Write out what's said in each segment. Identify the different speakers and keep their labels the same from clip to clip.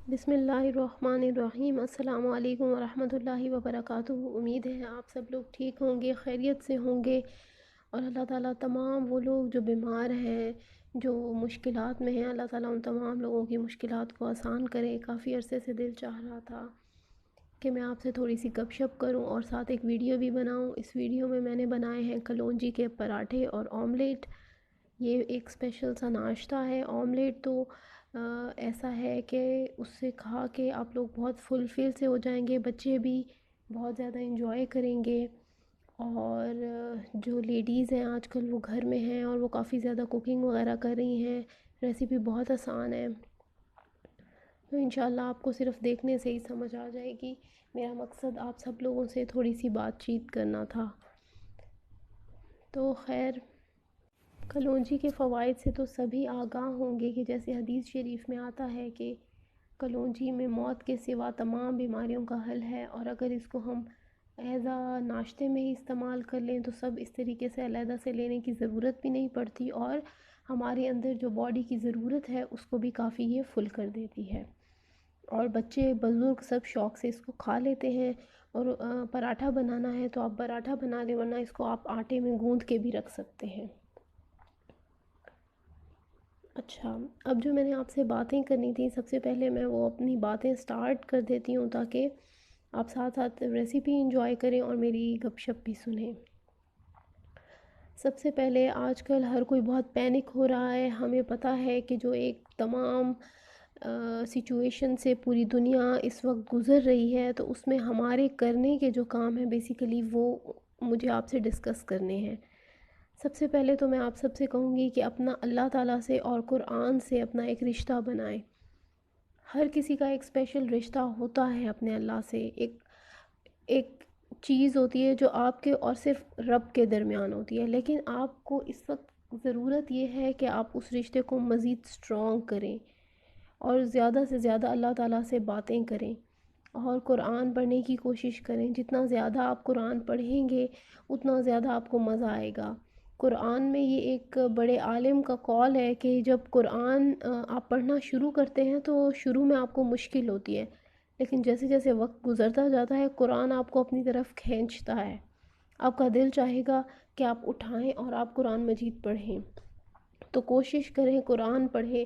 Speaker 1: بسم اللہ الرحمن الرحیم۔ السلام علیکم ورحمۃ اللہ وبرکاتہ۔ امید ہے آپ سب لوگ ٹھیک ہوں گے، خیریت سے ہوں گے، اور اللہ تعالیٰ تمام وہ لوگ جو بیمار ہیں، جو مشکلات میں ہیں، اللہ تعالیٰ ان تمام لوگوں کی مشکلات کو آسان کرے۔ کافی عرصے سے دل چاہ رہا تھا کہ میں آپ سے تھوڑی سی گپ شپ کروں اور ساتھ ایک ویڈیو بھی بناؤں۔ اس ویڈیو میں میں نے بنائے ہیں کلونجی کے پراٹھے اور آملیٹ۔ یہ ایک اسپیشل سا ناشتہ ہے۔ آملیٹ تو ایسا ہے کہ اس سے کھا کے آپ لوگ بہت فل فل سے ہو جائیں گے، بچے بھی بہت زیادہ انجوائے کریں گے، اور جو لیڈیز ہیں آج کل وہ گھر میں ہیں اور وہ کافی زیادہ کوکنگ وغیرہ کر رہی ہیں۔ ریسیپی بہت آسان ہے، تو انشاءاللہ آپ کو صرف دیکھنے سے ہی سمجھ آ جائے گی۔ میرا مقصد آپ سب لوگوں سے تھوڑی سی بات چیت کرنا تھا۔ تو خیر، کلونجی کے فوائد سے تو سبھی آگاہ ہوں گے کہ جیسے حدیث شریف میں آتا ہے کہ کلونجی میں موت کے سوا تمام بیماریوں کا حل ہے، اور اگر اس کو ہم ناشتے میں ہی استعمال کر لیں تو سب اس طریقے سے علیحدہ سے لینے کی ضرورت بھی نہیں پڑتی، اور ہمارے اندر جو باڈی کی ضرورت ہے اس کو بھی کافی یہ فل کر دیتی ہے، اور بچے بزرگ سب شوق سے اس کو کھا لیتے ہیں۔ اور پراٹھا بنانا ہے تو آپ پراٹھا بنا لیں، ورنہ اس کو آپ آٹے میں گوندھ کے بھی رکھ سکتے ہیں۔ اچھا، اب جو میں نے آپ سے باتیں کرنی تھیں، سب سے پہلے میں وہ اپنی باتیں سٹارٹ کر دیتی ہوں تاکہ آپ ساتھ ساتھ ریسیپی انجوائے کریں اور میری گپ شپ بھی سنیں۔ سب سے پہلے آج کل ہر کوئی بہت پینک ہو رہا ہے۔ ہمیں پتہ ہے کہ جو ایک تمام سچویشن سے پوری دنیا اس وقت گزر رہی ہے، تو اس میں ہمارے کرنے کے جو کام ہیں بیسیکلی وہ مجھے آپ سے ڈسکس کرنے ہیں۔ سب سے پہلے تو میں آپ سب سے کہوں گی کہ اپنا اللہ تعالیٰ سے اور قرآن سے اپنا ایک رشتہ بنائیں۔ ہر کسی کا ایک اسپیشل رشتہ ہوتا ہے اپنے اللہ سے، ایک چیز ہوتی ہے جو آپ کے اور صرف رب کے درمیان ہوتی ہے، لیکن آپ کو اس وقت ضرورت یہ ہے کہ آپ اس رشتے کو مزید اسٹرانگ کریں اور زیادہ سے زیادہ اللہ تعالیٰ سے باتیں کریں اور قرآن پڑھنے کی کوشش کریں۔ جتنا زیادہ آپ قرآن پڑھیں گے اتنا زیادہ آپ کو مزہ آئے گا۔ قرآن میں یہ ایک بڑے عالم کا قول ہے کہ جب قرآن آپ پڑھنا شروع کرتے ہیں تو شروع میں آپ کو مشکل ہوتی ہے، لیکن جیسے جیسے وقت گزرتا جاتا ہے قرآن آپ کو اپنی طرف کھینچتا ہے۔ آپ کا دل چاہے گا کہ آپ اٹھائیں اور آپ قرآن مجید پڑھیں، تو کوشش کریں قرآن پڑھیں،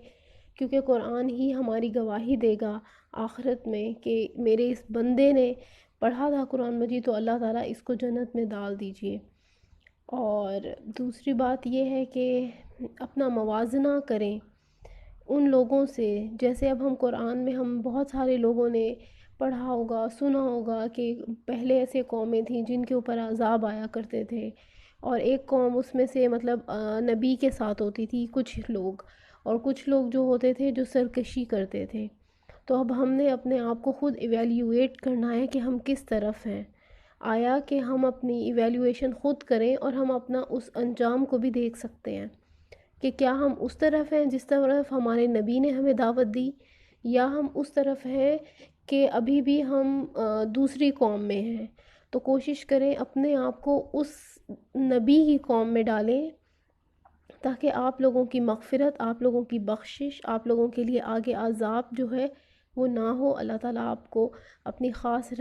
Speaker 1: کیونکہ قرآن ہی ہماری گواہی دے گا آخرت میں کہ میرے اس بندے نے پڑھا تھا قرآن مجید، تو اللہ تعالیٰ اس کو جنت میں ڈال دیجئے۔ اور دوسری بات یہ ہے کہ اپنا موازنہ کریں ان لوگوں سے، جیسے اب ہم قرآن میں ہم بہت سارے لوگوں نے پڑھا ہوگا، سنا ہوگا کہ پہلے ایسے قومیں تھیں جن کے اوپر عذاب آیا کرتے تھے، اور ایک قوم اس میں سے مطلب نبی کے ساتھ ہوتی تھی کچھ لوگ، اور کچھ لوگ جو ہوتے تھے جو سرکشی کرتے تھے۔ تو اب ہم نے اپنے آپ کو خود ایویلیویٹ کرنا ہے کہ ہم کس طرف ہیں۔ آیا کہ ہم اپنی ایویلیویشن خود کریں اور ہم اپنا اس انجام کو بھی دیکھ سکتے ہیں کہ کیا ہم اس طرف ہیں جس طرف ہمارے نبی نے ہمیں دعوت دی، یا ہم اس طرف ہیں کہ ابھی بھی ہم دوسری قوم میں ہیں۔ تو کوشش کریں اپنے آپ کو اس نبی کی قوم میں ڈالیں تاکہ آپ لوگوں کی مغفرت، آپ لوگوں کی بخشش، آپ لوگوں کے لیے آگے عذاب جو ہے وہ نہ ہو۔ اللہ تعالیٰ آپ کو اپنی خاص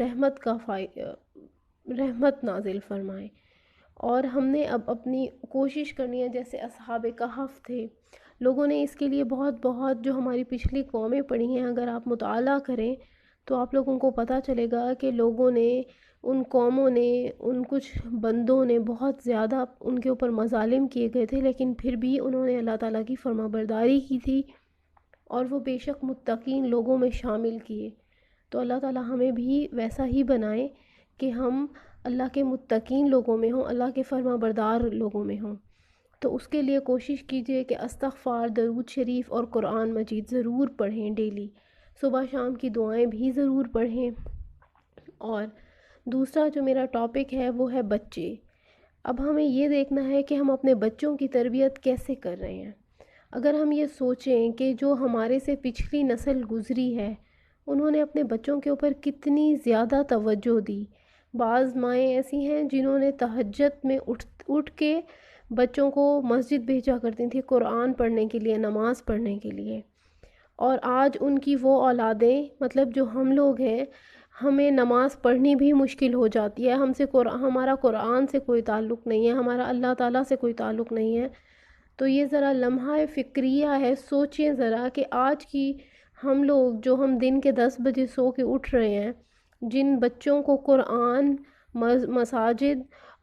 Speaker 1: رحمت نازل فرمائے۔ اور ہم نے اب اپنی کوشش کرنی ہے، جیسے اصحاب کہف تھے، لوگوں نے اس کے لیے بہت بہت جو ہماری پچھلی قومیں پڑھی ہیں، اگر آپ مطالعہ کریں تو آپ لوگوں کو پتہ چلے گا کہ لوگوں نے، ان قوموں نے، ان کچھ بندوں نے بہت زیادہ ان کے اوپر مظالم کیے گئے تھے، لیکن پھر بھی انہوں نے اللہ تعالیٰ کی فرما برداری کی تھی، اور وہ بے شک متقین لوگوں میں شامل کیے۔ تو اللہ تعالیٰ ہمیں بھی ویسا ہی بنائے کہ ہم اللہ کے متقین لوگوں میں ہوں، اللہ کے فرما بردار لوگوں میں ہوں۔ تو اس کے لیے کوشش کیجئے کہ استغفار، درود شریف اور قرآن مجید ضرور پڑھیں ڈیلی، صبح شام کی دعائیں بھی ضرور پڑھیں۔ اور دوسرا جو میرا ٹاپک ہے وہ ہے بچے۔ اب ہمیں یہ دیکھنا ہے کہ ہم اپنے بچوں کی تربیت کیسے کر رہے ہیں۔ اگر ہم یہ سوچیں کہ جو ہمارے سے پچھلی نسل گزری ہے انہوں نے اپنے بچوں کے اوپر کتنی زیادہ توجہ دی۔ بعض مائیں ایسی ہیں جنہوں نے تہجد میں اٹھ کے بچوں کو مسجد بھیجا کرتی تھیں قرآن پڑھنے کے لیے، نماز پڑھنے کے لیے، اور آج ان کی وہ اولادیں، مطلب جو ہم لوگ ہیں، ہمیں نماز پڑھنی بھی مشکل ہو جاتی ہے، ہمارا قرآن سے کوئی تعلق نہیں ہے، ہمارا اللہ تعالیٰ سے کوئی تعلق نہیں ہے۔ تو یہ ذرا لمحہ فکریہ ہے، سوچیں ذرا کہ آج کی ہم لوگ جو ہم دن کے 10 بجے سو کے اٹھ رہے ہیں، جن بچوں کو قرآن، مساجد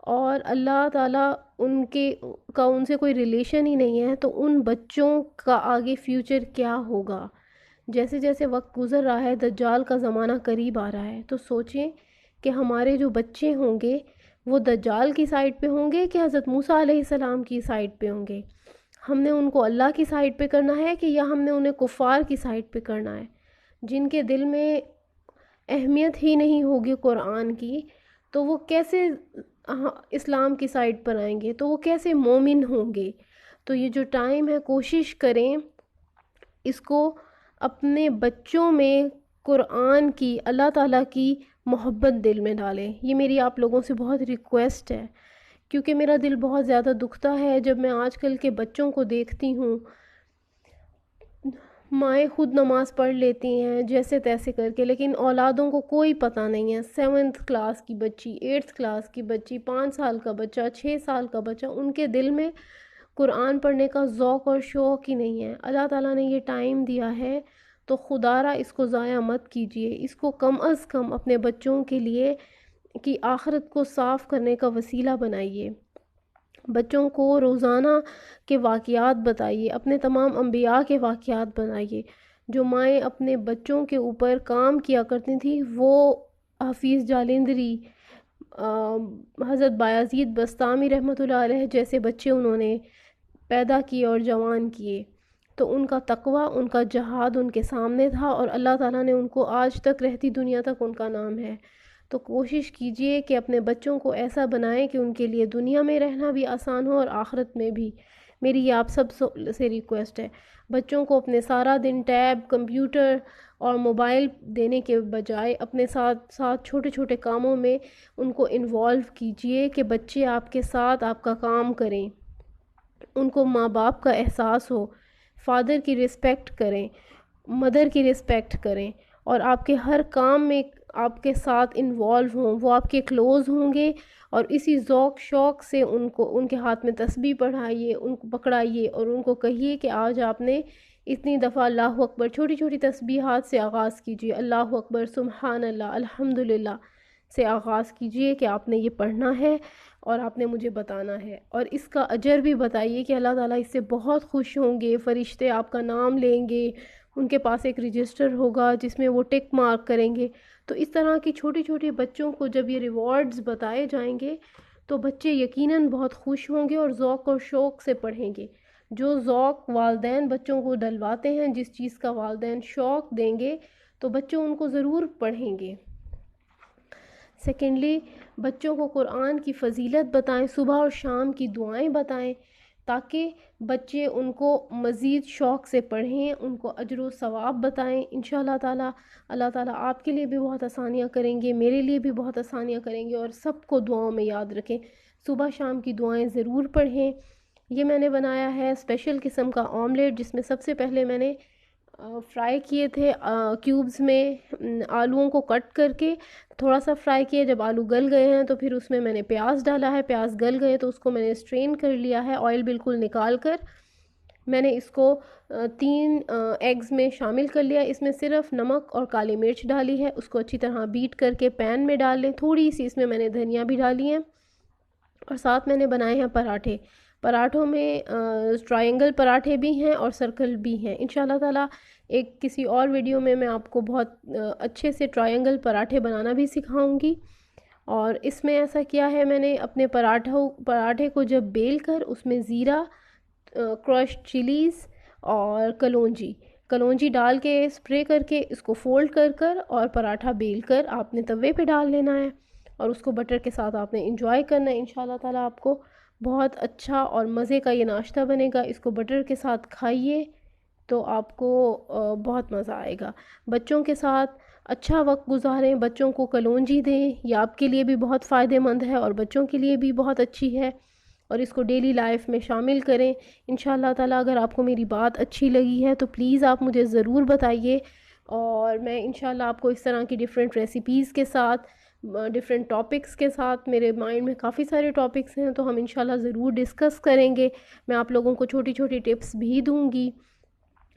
Speaker 1: اور اللہ تعالیٰ ان سے کوئی ریلیشن ہی نہیں ہے، تو ان بچوں کا آگے فیوچر کیا ہوگا؟ جیسے جیسے وقت گزر رہا ہے، دجال کا زمانہ قریب آ رہا ہے، تو سوچیں کہ ہمارے جو بچے ہوں گے وہ دجال کی سائڈ پہ ہوں گے کہ حضرت موسیٰ علیہ السلام کی سائڈ پہ ہوں گے؟ ہم نے ان کو اللہ کی سائڈ پہ کرنا ہے کہ یا ہم نے انہیں کفار کی سائڈ پہ کرنا ہے؟ جن کے دل میں اہمیت ہی نہیں ہوگی قرآن کی، تو وہ کیسے اسلام کی سائڈ پر آئیں گے؟ تو وہ کیسے مومن ہوں گے؟ تو یہ جو ٹائم ہے، کوشش کریں اس کو اپنے بچوں میں قرآن کی، اللہ تعالیٰ کی محبت دل میں ڈالیں۔ یہ میری آپ لوگوں سے بہت ریکویسٹ ہے، کیونکہ میرا دل بہت زیادہ دکھتا ہے جب میں آج کل کے بچوں کو دیکھتی ہوں، مائیں خود نماز پڑھ لیتی ہیں جیسے تیسے کر کے، لیکن اولادوں کو کوئی پتہ نہیں ہے۔ 7th کلاس کی بچی، 8th کلاس کی بچی، 5 سال کا بچہ، 6 سال کا بچہ، ان کے دل میں قرآن پڑھنے کا ذوق اور شوق ہی نہیں ہے۔ اللہ تعالیٰ نے یہ ٹائم دیا ہے تو خدا را اس کو ضائع مت کیجیے، اس کو کم از کم اپنے بچوں کے لیے کی آخرت کو صاف کرنے کا وسیلہ بنائیے۔ بچوں کو روزانہ کے واقعات بتائیے، اپنے تمام انبیاء کے واقعات بنائیے۔ جو مائیں اپنے بچوں کے اوپر کام کیا کرتی تھیں، وہ حفیظ جالندری، حضرت بایزید بستامی رحمۃ اللہ علیہ جیسے بچے انہوں نے پیدا کیے اور جوان کیے، تو ان کا تقوی، ان کا جہاد ان کے سامنے تھا، اور اللہ تعالیٰ نے ان کو آج تک رہتی دنیا تک ان کا نام ہے۔ تو کوشش کیجئے کہ اپنے بچوں کو ایسا بنائیں کہ ان کے لیے دنیا میں رہنا بھی آسان ہو اور آخرت میں بھی۔ میری یہ آپ سب سے ریکویسٹ ہے، بچوں کو اپنے سارا دن ٹیب، کمپیوٹر اور موبائل دینے کے بجائے اپنے ساتھ ساتھ چھوٹے چھوٹے کاموں میں ان کو انوالو کیجئے کہ بچے آپ کے ساتھ آپ کا کام کریں، ان کو ماں باپ کا احساس ہو، فادر کی رسپیکٹ کریں، مدر کی رسپیکٹ کریں، اور آپ کے ہر کام میں آپ کے ساتھ انوالو ہوں، وہ آپ کے کلوز ہوں گے، اور اسی ذوق شوق سے ان کے ہاتھ میں تسبیح پڑھائیے، ان کو پکڑائیے اور ان کو کہیے کہ آج آپ نے اتنی دفعہ اللہ اکبر، چھوٹی چھوٹی تسبیحات سے آغاز کیجیے، اللہ اکبر، سبحان اللہ، الحمدللہ سے آغاز کیجیے کہ آپ نے یہ پڑھنا ہے اور آپ نے مجھے بتانا ہے، اور اس کا اجر بھی بتائیے کہ اللہ تعالیٰ اس سے بہت خوش ہوں گے، فرشتے آپ کا نام لیں گے، ان کے پاس ایک رجسٹر ہوگا جس میں وہ ٹک مارک کریں گے۔ تو اس طرح کی چھوٹی چھوٹی بچوں کو جب یہ ریوارڈز بتائے جائیں گے تو بچے یقیناً بہت خوش ہوں گے اور ذوق اور شوق سے پڑھیں گے۔ جو ذوق والدین بچوں کو ڈلواتے ہیں، جس چیز کا والدین شوق دیں گے، تو بچوں ان کو ضرور پڑھیں گے۔ سیکنڈلی، بچوں کو قرآن کی فضیلت بتائیں، صبح اور شام کی دعائیں بتائیں، تاکہ بچے ان کو مزید شوق سے پڑھیں، ان کو اجر و ثواب بتائیں۔ انشاءاللہ تعالیٰ اللہ تعالیٰ آپ کے لیے بھی بہت آسانیاں کریں گے، میرے لیے بھی بہت آسانیاں کریں گے، اور سب کو دعاؤں میں یاد رکھیں۔ صبح شام کی دعائیں ضرور پڑھیں۔ یہ میں نے بنایا ہے اسپیشل قسم کا آملیٹ، جس میں سب سے پہلے میں نے فرائی کیے تھے کیوبز میں، آلوؤں کو کٹ کر کے تھوڑا سا فرائی کیے۔ جب آلو گل گئے ہیں تو پھر اس میں نے پیاز ڈالا ہے، پیاز گل گئے تو اس کو میں نے اسٹرین کر لیا ہے، آئل بالکل نکال کر میں نے اس کو 3 ایگز میں شامل کر لیا۔ اس میں صرف نمک اور کالی مرچ ڈالی ہے، اس کو اچھی طرح بیٹ کر کے پین میں ڈال لیں۔ تھوڑی سی اس میں نے دھنیا بھی ڈالی ہیں، اور ساتھ میں نے بنائے ہیں پراٹھے۔ پراٹھوں میں ٹرائنگل پراٹھے بھی ہیں اور سرکل بھی ہیں۔ انشاءاللہ تعالیٰ ایک کسی اور ویڈیو میں آپ کو بہت اچھے سے ٹرائنگل پراٹھے بنانا بھی سکھاؤں گی۔ اور اس میں ایسا کیا ہے، میں نے اپنے پراٹھے کو جب بیل کر اس میں زیرہ، کرشڈ چلیز اور کلونجی ڈال کے اسپرے کر کے اس کو فولڈ کر کر اور پراٹھا بیل کر آپ نے توے پہ ڈال لینا ہے، اور اس کو بٹر کے ساتھ آپ نے انجوائے کرنا ہے۔ انشاءاللہ تعالیٰ آپ کو بہت اچھا اور مزے کا یہ ناشتہ بنے گا۔ اس کو بٹر کے ساتھ کھائیے تو آپ کو بہت مزہ آئے گا۔ بچوں کے ساتھ اچھا وقت گزاریں، بچوں کو کلونجی دیں، یہ آپ کے لیے بھی بہت فائدہ مند ہے اور بچوں کے لیے بھی بہت اچھی ہے۔ اور اس کو ڈیلی لائف میں شامل کریں انشاءاللہ تعالیٰ۔ اگر آپ کو میری بات اچھی لگی ہے تو پلیز آپ مجھے ضرور بتائیے، اور میں انشاءاللہ آپ کو اس طرح کی ڈیفرنٹ ریسیپیز کے ساتھ، ڈیفرنٹ ٹاپکس کے ساتھ، میرے مائنڈ میں کافی سارے ٹاپکس ہیں تو ہم انشاءاللہ ضرور ڈسکس کریں گے۔ میں آپ لوگوں کو چھوٹی چھوٹی ٹپس بھی دوں گی۔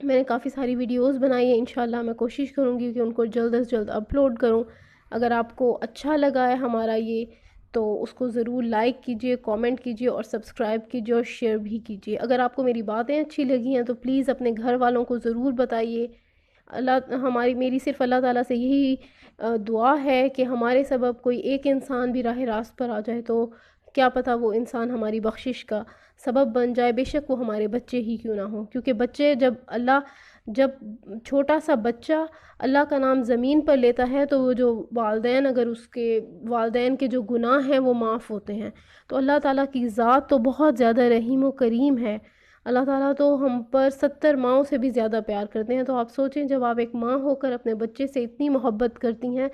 Speaker 1: میں نے کافی ساری ویڈیوز بنائی ہیں، انشاءاللہ میں کوشش کروں گی کہ ان کو جلد از جلد اپلوڈ کروں۔ اگر آپ کو اچھا لگا ہے ہمارا یہ، تو اس کو ضرور لائک کیجئے، کومنٹ کیجئے اور سبسکرائب کیجئے اور شیئر بھی کیجئے۔ اگر آپ کو میری باتیں اچھی لگی ہیں تو پلیز اپنے گھر والوں کو ضرور بتائیے۔ میری صرف اللہ تعالیٰ سے یہی دعا ہے کہ ہمارے سبب کوئی ایک انسان بھی راہ راست پر آ جائے تو کیا پتہ وہ انسان ہماری بخشش کا سبب بن جائے، بے شک وہ ہمارے بچے ہی کیوں نہ ہوں، کیونکہ بچے جب چھوٹا سا بچہ اللہ کا نام زمین پر لیتا ہے تو وہ جو والدین، اگر اس کے والدین کے جو گناہ ہیں وہ معاف ہوتے ہیں۔ تو اللہ تعالیٰ کی ذات تو بہت زیادہ رحیم و کریم ہے۔ اللہ تعالیٰ تو ہم پر 70 ماؤں سے بھی زیادہ پیار کرتے ہیں، تو آپ سوچیں جب آپ ایک ماں ہو کر اپنے بچے سے اتنی محبت کرتی ہیں